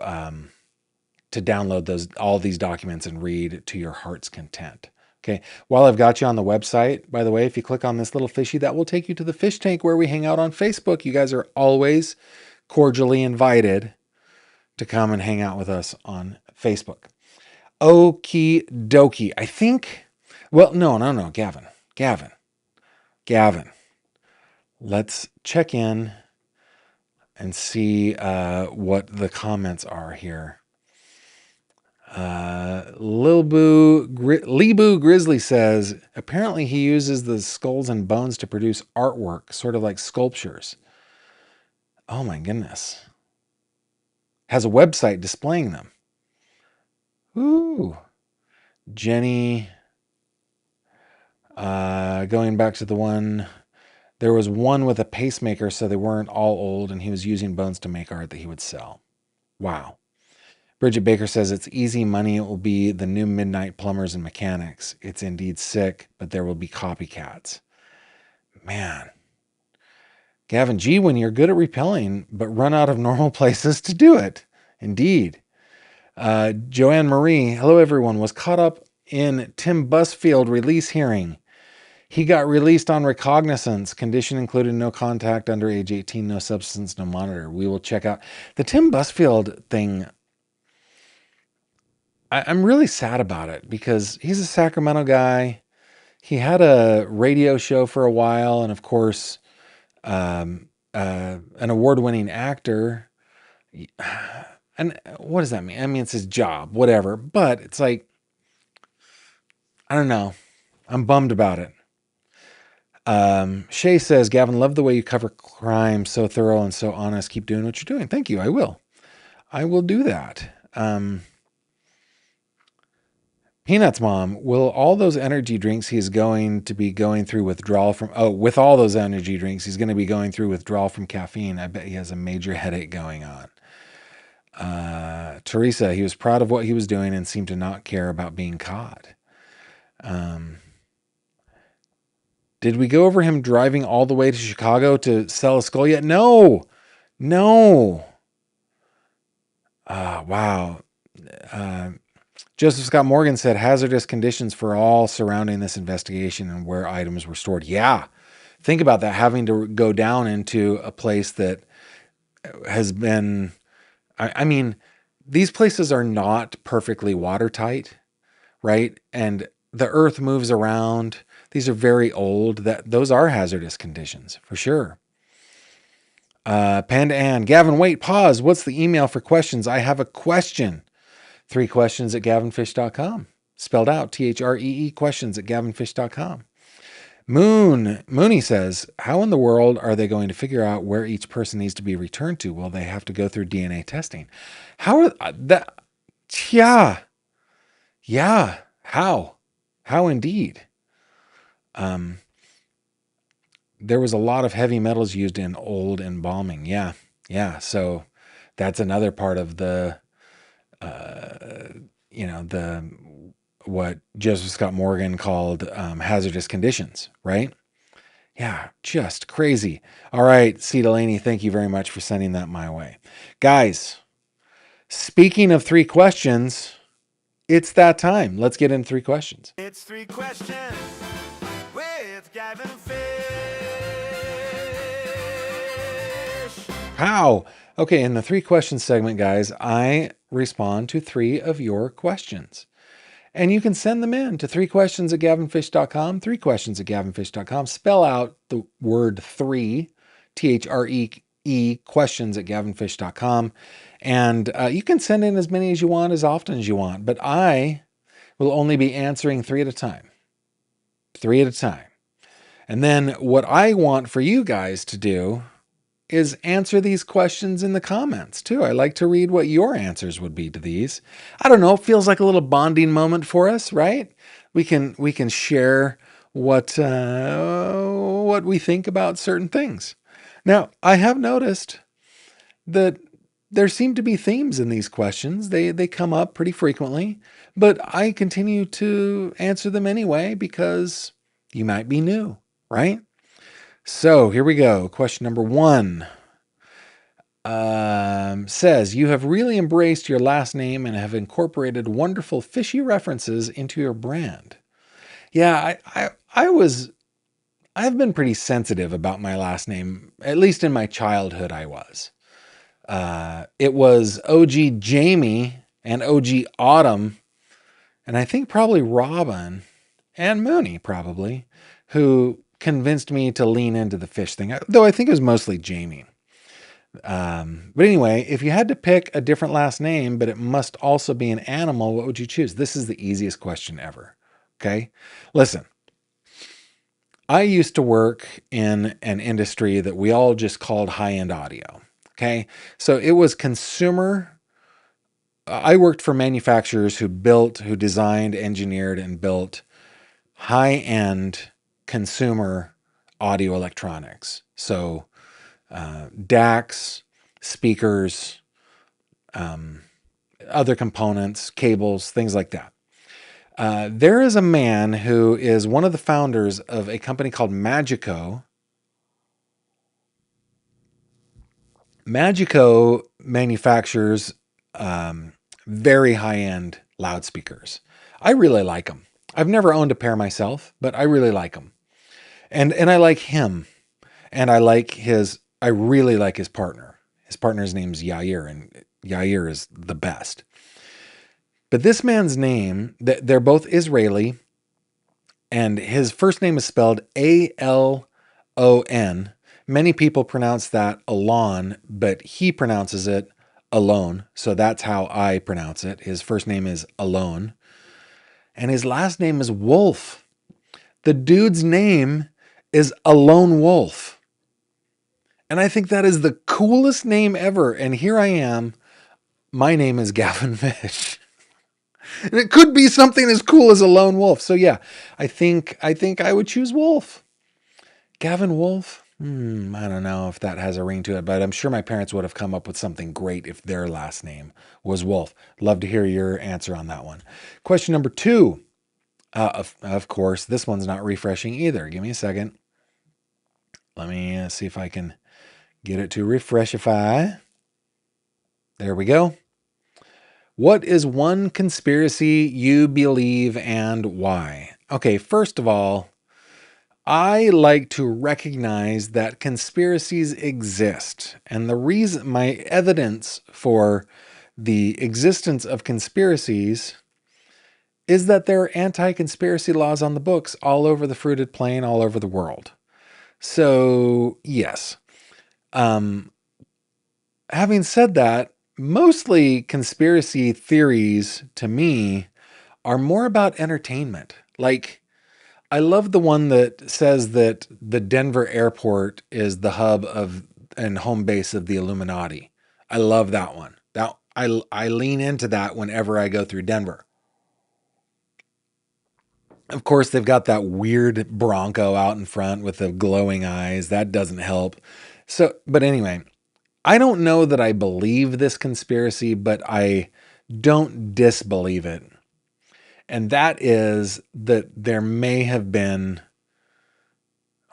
download all these documents and read to your heart's content. Okay. While I've got you on the website, by the way, if you click on this little fishy, that will take you to the fish tank where we hang out on Facebook. You guys are always cordially invited to come and hang out with us on Facebook. Okie dokie. I think, well, no, Gavin. Let's check in and see what the comments are here. Leeboo Grizzly says, apparently he uses the skulls and bones to produce artwork, sort of like sculptures. Oh my goodness. Has a website displaying them. Ooh. Jenny, going back to the one, there was one with a pacemaker, so they weren't all old, and he was using bones to make art that he would sell. Wow. Bridget Baker says, it's easy money. It will be the new Midnight Plumbers and Mechanics. It's indeed sick, but there will be copycats. Man. Gavin G, when you're good at repelling, but run out of normal places to do it. Indeed. Joanne Marie, hello everyone, was caught up in Tim Busfield release hearing. He got released on recognizance. Condition included no contact under age 18, no substance, no monitor. We will check out the Tim Busfield thing. I'm really sad about it because he's a Sacramento guy. He had a radio show for a while, and of course, an award-winning actor. And what does that mean? I mean, it's his job, whatever. But it's like, I don't know. I'm bummed about it. Shay says, Gavin, love the way you cover crime, so thorough and so honest. Keep doing what you're doing. Thank you. I will do that. Peanuts mom, will all those energy drinks he's going to be going through withdrawal from, with all those energy drinks, he's going to be going through withdrawal from caffeine. I bet he has a major headache going on. Teresa, he was proud of what he was doing and seemed to not care about being caught. Did we go over him driving all the way to Chicago to sell a skull yet? No. Wow. Joseph Scott Morgan said hazardous conditions for all surrounding this investigation and where items were stored. Yeah. Think about that, having to go down into a place that has been, I mean, these places are not perfectly watertight, right? And the earth moves around. These are very old. Those are hazardous conditions for sure. Panda Ann, Gavin, wait, pause. What's the email for questions? I have a question. 3 questions at gavinfish.com. Spelled out, THREE, questions at gavinfish.com. Mooney says, how in the world are they going to figure out where each person needs to be returned to? Will they have to go through DNA testing? How are that? Yeah. Yeah. How indeed? There was a lot of heavy metals used in old embalming. Yeah. Yeah. So that's another part of the, the what Joseph Scott Morgan called hazardous conditions, right? Yeah, just crazy. All right, C. Delaney, thank you very much for sending that my way. Guys, speaking of three questions, it's that time. Let's get into three questions. It's three questions with Gavin Fish. How? Okay, in the three questions segment, guys, I respond to three of your questions. And you can send them in to 3questions@gavinfish.com, 3questions@gavinfish.com. Spell out the word three, THREE, questions@gavinfish.com. And you can send in as many as you want, as often as you want. But I will only be answering three at a time. Three at a time. And then what I want for you guys to do is answer these questions in the comments too. I like to read what your answers would be to these. I don't know, it feels like a little bonding moment for us, right? We can share what we think about certain things. Now, I have noticed that there seem to be themes in these questions. They come up pretty frequently, but I continue to answer them anyway because you might be new, right? So here we go. Question number 1 says, you have really embraced your last name and have incorporated wonderful fishy references into your brand. Yeah, I've been pretty sensitive about my last name, at least in my childhood I was. It was OG Jamie and OG Autumn, and I think probably Robin and Mooney probably, who convinced me to lean into the fish thing, though I think it was mostly Jamie. But anyway, if you had to pick a different last name, but it must also be an animal, what would you choose? This is the easiest question ever. Okay. Listen, I used to work in an industry that we all just called high-end audio. Okay. So it was consumer. I worked for manufacturers who designed, engineered, and built high-end consumer audio electronics. So DACs, speakers, other components, cables, things like that. There is a man who is one of the founders of a company called Magico. Magico manufactures very high-end loudspeakers. I really like them. I've never owned a pair myself, but I really like them. And I like him. And I really like his partner. His partner's name's Yair, and Yair is the best. But this man's name, they're both Israeli, and his first name is spelled Alon. Many people pronounce that Alon, but he pronounces it Alone. So that's how I pronounce it. His first name is Alone. And his last name is Wolf. The dude's name is Alone Wolf. And I think that is the coolest name ever. And here I am. My name is Gavin Fish. And it could be something as cool as a lone wolf. So yeah, I think I would choose Wolf. Gavin Wolf? I don't know if that has a ring to it, but I'm sure my parents would have come up with something great if their last name was Wolf. Love to hear your answer on that one. Question number 2. Of course, this one's not refreshing either. Give me a second. Let me see if I can get it to refreshify. There we go. What is one conspiracy you believe and why? Okay, first of all, I like to recognize that conspiracies exist. And the reason, my evidence for the existence of conspiracies is that there are anti-conspiracy laws on the books all over the fruited plain, all over the world. So, yes. Having said that, mostly conspiracy theories to me are more about entertainment. Like, I love the one that says that the Denver airport is the hub of and home base of the Illuminati. I love that one. I lean into that whenever I go through Denver. Of course, they've got that weird Bronco out in front with the glowing eyes. That doesn't help. So, but anyway, I don't know that I believe this conspiracy, but I don't disbelieve it. And that is that there may have been,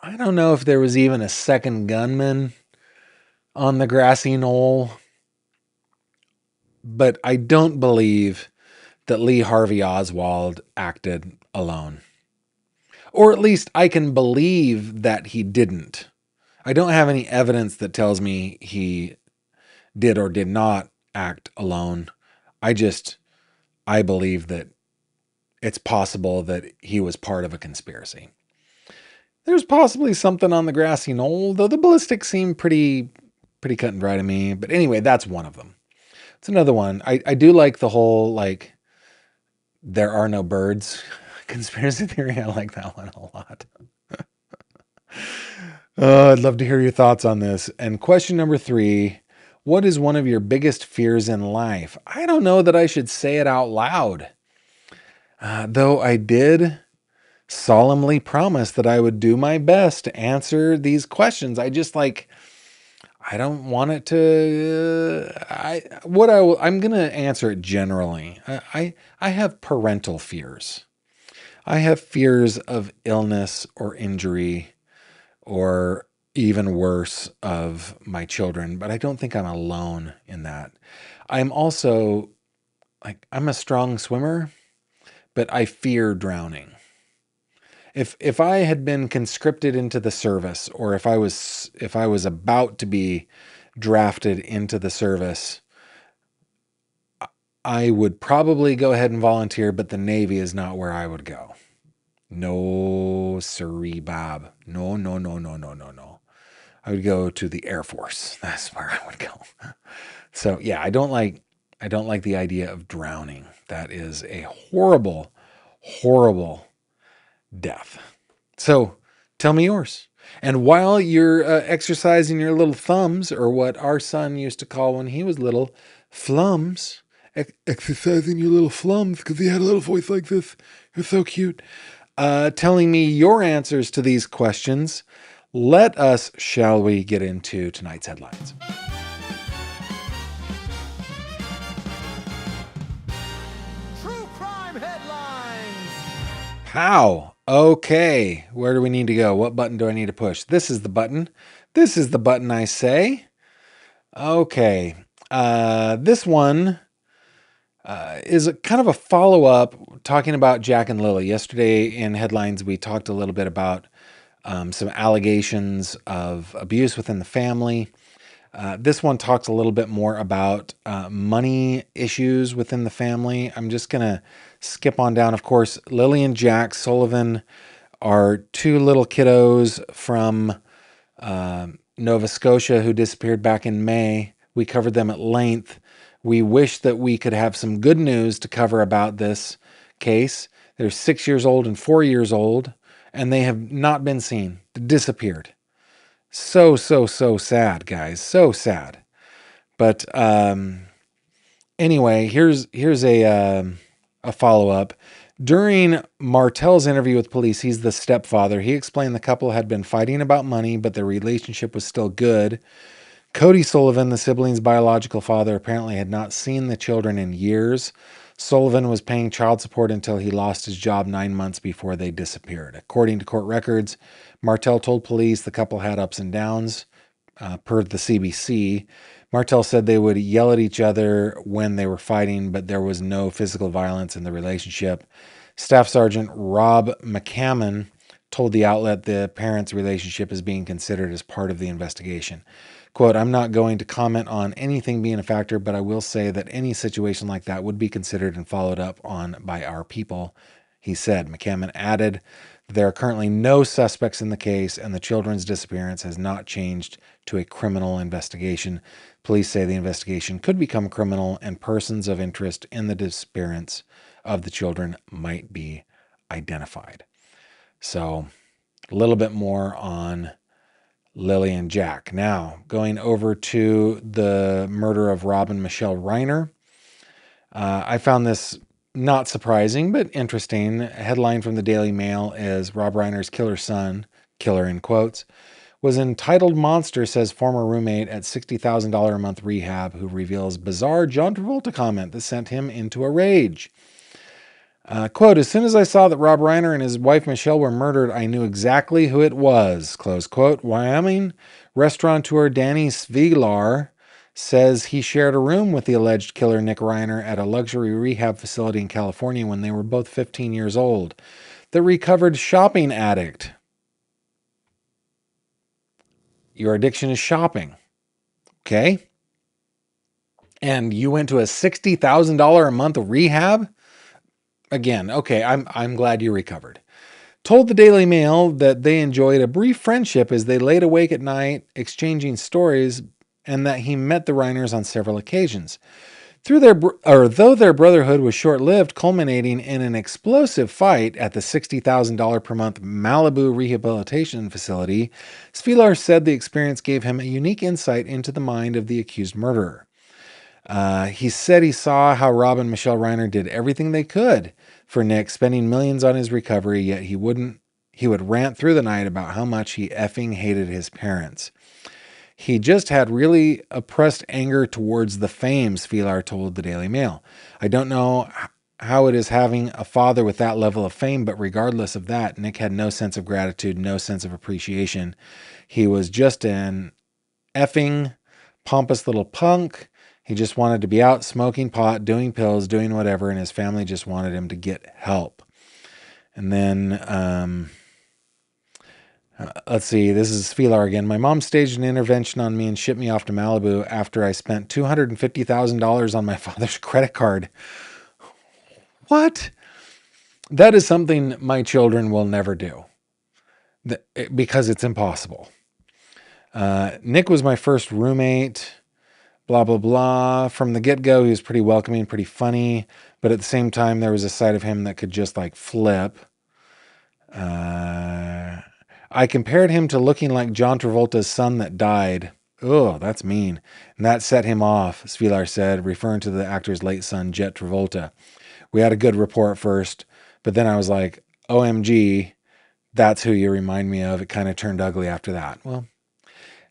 I don't know if there was even a second gunman on the grassy knoll, but I don't believe that Lee Harvey Oswald acted alone. Or at least I can believe that he didn't. I don't have any evidence that tells me he did or did not act alone. I just, I believe that it's possible that he was part of a conspiracy. There's possibly something on the grassy knoll, though the ballistics seem pretty cut and dry to me. But anyway, that's one of them. It's another one. I do like the whole, like, there are no birds conspiracy theory. I like that one a lot. I'd love to hear your thoughts on this. And question number 3, what is one of your biggest fears in life? I don't know that I should say it out loud. Though I did solemnly promise that I would do my best to answer these questions. I just like, I don't want it to, I'm going to answer it generally. I have parental fears. I have fears of illness or injury or even worse of my children, but I don't think I'm alone in that. I'm also like, I'm a strong swimmer, but I fear drowning. If I had been conscripted into the service, or if I was about to be drafted into the service, I would probably go ahead and volunteer, but the Navy is not where I would go. No, sirree, Bob. No, no, no, no, no, no, no. I would go to the Air Force. That's where I would go. So yeah, I don't like the idea of drowning. That is a horrible, horrible death. So tell me yours. And while you're exercising your little thumbs, or what our son used to call when he was little, flums, exercising your little flums, because he had a little voice like this. You're so cute. Telling me your answers to these questions. Let us, shall we, get into tonight's headlines. True crime headlines. How? Okay. Where do we need to go? What button do I need to push? This is the button. This is the button, I say. Okay. This one is a kind of a follow-up talking about Jack and Lily. Yesterday in headlines, we talked a little bit about some allegations of abuse within the family. This one talks a little bit more about money issues within the family. I'm just going to skip on down. Of course, Lily and Jack Sullivan are 2 little kiddos from Nova Scotia who disappeared back in May. We covered them at length. We wish that we could have some good news to cover about this case. They're 6 years old and 4 years old, and they have not been seen. Disappeared. So sad, guys. So sad. But anyway, here's a follow-up. During Martell's interview with police, he's the stepfather. He explained the couple had been fighting about money, but their relationship was still good. Cody Sullivan, the siblings' biological father, apparently had not seen the children in years. Sullivan was paying child support until he lost his job 9 months before they disappeared. According to court records, Martell told police the couple had ups and downs, per the CBC. Martell said they would yell at each other when they were fighting, but there was no physical violence in the relationship. Staff Sergeant Rob McCammon told the outlet the parents' relationship is being considered as part of the investigation. Quote, I'm not going to comment on anything being a factor, but I will say that any situation like that would be considered and followed up on by our people, he said. McCammon added, there are currently no suspects in the case, and the children's disappearance has not changed to a criminal investigation. Police say the investigation could become criminal, and persons of interest in the disappearance of the children might be identified. So a little bit more on Lily and Jack. Now, going over to the murder of Rob and Michelle Reiner. I found this not surprising, but interesting. A headline from the Daily Mail is Rob Reiner's killer in quotes, was entitled monster, says former roommate at $60,000 a month rehab, who reveals bizarre John Travolta comment that sent him into a rage. Quote, as soon as I saw that Rob Reiner and his wife Michelle were murdered, I knew exactly who it was, close quote. Wyoming restaurateur Danny Svilar says he shared a room with the alleged killer Nick Reiner at a luxury rehab facility in California when they were both 15 years old. The recovered shopping addict. Your addiction is shopping. Okay? And you went to a $60,000 a month rehab? Again, okay, I'm glad you recovered. Told the Daily Mail that they enjoyed a brief friendship as they laid awake at night exchanging stories, and that he met the Reiners on several occasions. Though their brotherhood was short-lived, culminating in an explosive fight at the $60,000 per month Malibu rehabilitation facility, Svilar said the experience gave him a unique insight into the mind of the accused murderer. He said he saw how Rob and Michelle Reiner did everything they could for Nick, spending millions on his recovery, yet he would rant through the night about how much he effing hated his parents. He just had really oppressed anger towards the fame, Svilar told the Daily Mail. I don't know how it is having a father with that level of fame, but regardless of that, Nick had no sense of gratitude, no sense of appreciation. He was just an effing pompous little punk. He just wanted to be out smoking pot, doing pills, doing whatever, and his family just wanted him to get help. And then, let's see, this is Svilar again. My mom staged an intervention on me and shipped me off to Malibu after I spent $250,000 on my father's credit card. What? That is something my children will never do because it's impossible. Nick was my first roommate. Blah, blah, blah. From the get-go, he was pretty welcoming, pretty funny, but at the same time, there was a side of him that could just like flip. I compared him to looking like John Travolta's son that died. Oh, that's mean. And that set him off, Svilar said, referring to the actor's late son, Jet Travolta. We had a good rapport at first, but then I was like, OMG, that's who you remind me of. It kind of turned ugly after that. Well,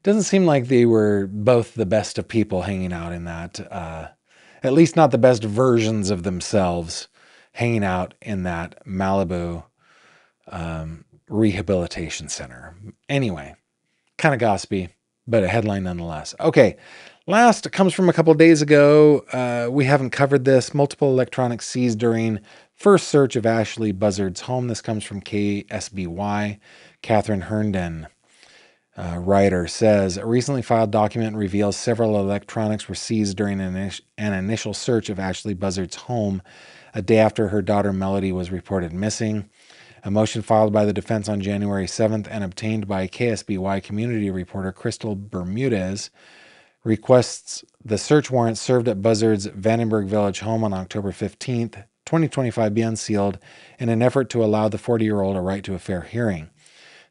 doesn't seem like they were both the best of people hanging out in that, at least not the best versions of themselves hanging out in that Malibu rehabilitation center. Anyway, kind of gossipy, but a headline nonetheless. Okay, last comes from a couple days ago. We haven't covered this. Multiple electronics seized during first search of Ashley Buzzard's home. This comes from KSBY. Catherine Herndon. Writer says a recently filed document reveals several electronics were seized during an initial search of Ashley Buzzard's home a day after her daughter Melody was reported missing. A motion filed by the defense on January 7th and obtained by KSBY community reporter Crystal Bermudez requests the search warrant served at Buzzard's Vandenberg Village home on October 15th, 2025 be unsealed in an effort to allow the 40-year-old a right to a fair hearing.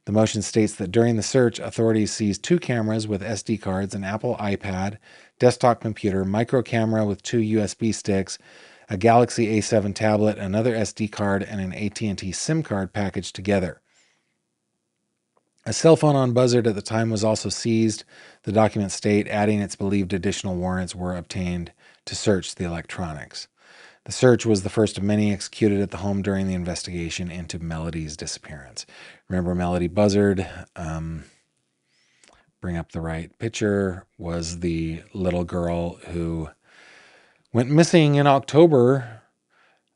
The motion states that during the search, authorities seized 2 cameras with SD cards, an Apple iPad, desktop computer, micro camera with 2 USB sticks, a Galaxy A7 tablet, another SD card, and an AT&T SIM card packaged together. A cell phone on Buzzard at the time was also seized, the documents state, adding its believed additional warrants were obtained to search the electronics. The search was the first of many executed at the home during the investigation into Melody's disappearance. Remember, Melody Buzzard, bring up the right picture, was the little girl who went missing in October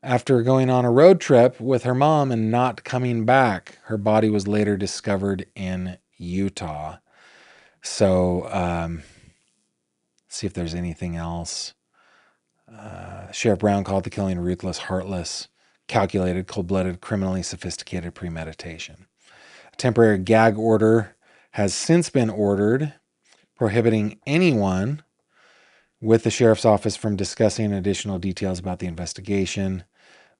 after going on a road trip with her mom and not coming back. Her body was later discovered in Utah. So, see if there's anything else. Sheriff Brown called the killing ruthless, heartless, calculated, cold-blooded, criminally sophisticated premeditation. A temporary gag order has since been ordered prohibiting anyone with the sheriff's office from discussing additional details about the investigation.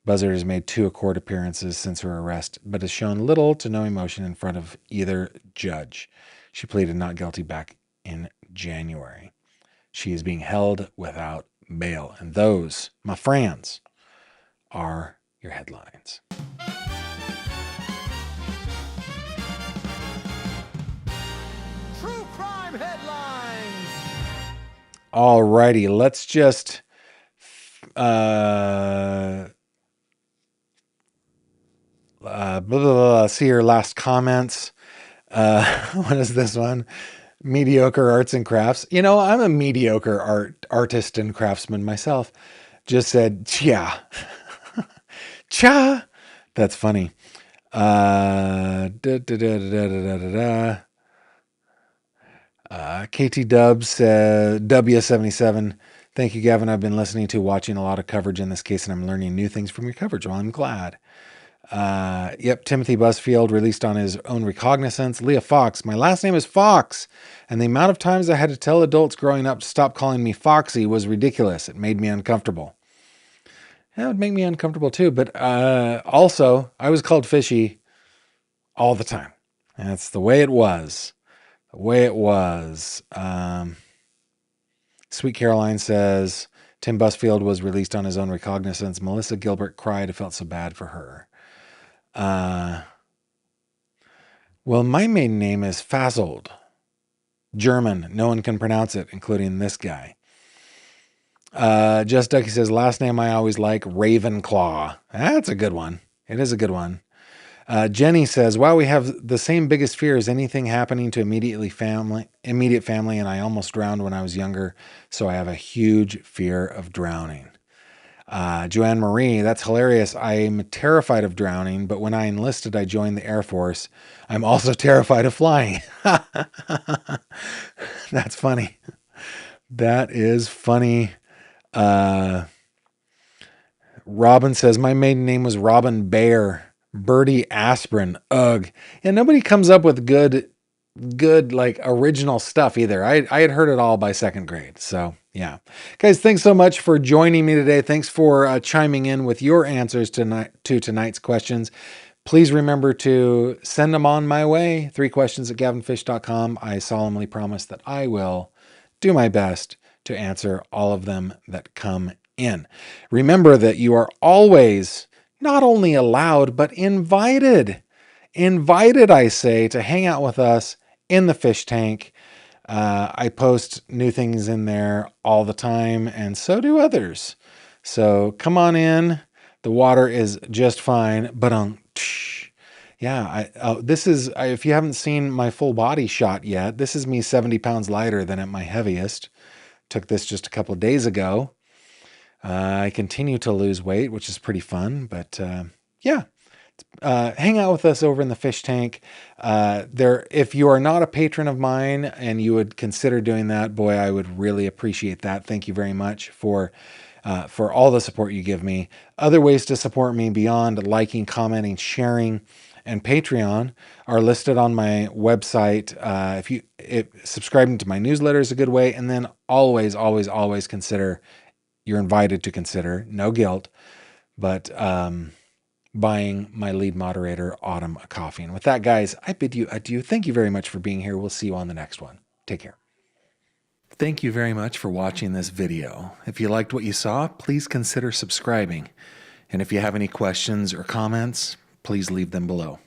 Buzzard has made 2 court appearances since her arrest, but has shown little to no emotion in front of either judge. She pleaded not guilty back in January. She is being held without bail. And those, my friends, are your headlines. True crime headlines. Alrighty, let's just see your last comments. What is this one? Mediocre arts and crafts. You know, I'm a mediocre artist and craftsman myself. Just said, yeah. Cha. That's funny. KT Dubs says, W77. Thank you, Gavin. I've been listening to, watching a lot of coverage in this case, and I'm learning new things from your coverage. Well, I'm glad. Yep, Timothy Busfield released on his own recognizance. Leah Fox, my last name is Fox, and the amount of times I had to tell adults growing up to stop calling me Foxy was ridiculous. It made me uncomfortable. That would make me uncomfortable too, but also, I was called Fishy all the time. And that's the way it was. The way it was. Sweet Caroline says, Tim Busfield was released on his own recognizance. Melissa Gilbert cried. I felt so bad for her. Well, my maiden name is Fasold. German. No one can pronounce it, including this guy. Just Ducky says, last name I always like, Ravenclaw. That's a good one. It is a good one. Jenny says, wow, we have the same biggest fears, anything happening to immediate family, and I almost drowned when I was younger, so I have a huge fear of drowning. Joanne Marie, that's hilarious. I'm terrified of drowning, but when I enlisted, I joined the Air Force. I'm also terrified of flying. That's funny. That is funny. Robin says, my maiden name was Robin Bear. Birdie Aspirin. Ugh. And nobody comes up with good like original stuff either. I had heard it all by 2nd grade. So yeah. Guys, thanks so much for joining me today. Thanks for chiming in with your answers to tonight's questions. Please remember to send them on my way. 3questions@gavinfish.com. I solemnly promise that I will do my best to answer all of them that come in. Remember that you are always not only allowed, but invited. Invited, I say, to hang out with us in the fish tank. I post new things in there all the time, and so do others. So come on in. The water is just fine. But yeah, this is, if you haven't seen my full body shot yet, this is me 70 pounds lighter than at my heaviest. Took this just a couple of days ago. I continue to lose weight, which is pretty fun. But yeah, hang out with us over in the fish tank. If you are not a patron of mine and you would consider doing that, boy, I would really appreciate that. Thank you very much for all the support you give me. Other ways to support me beyond liking, commenting, sharing, and Patreon are listed on my website. If subscribing to my newsletter is a good way, and then always, always, always consider. You're invited to consider, no guilt, but buying my lead moderator, Autumn, a coffee. And with that, guys, I bid you adieu. Thank you very much for being here. We'll see you on the next one. Take care. Thank you very much for watching this video. If you liked what you saw, please consider subscribing. And if you have any questions or comments, please leave them below.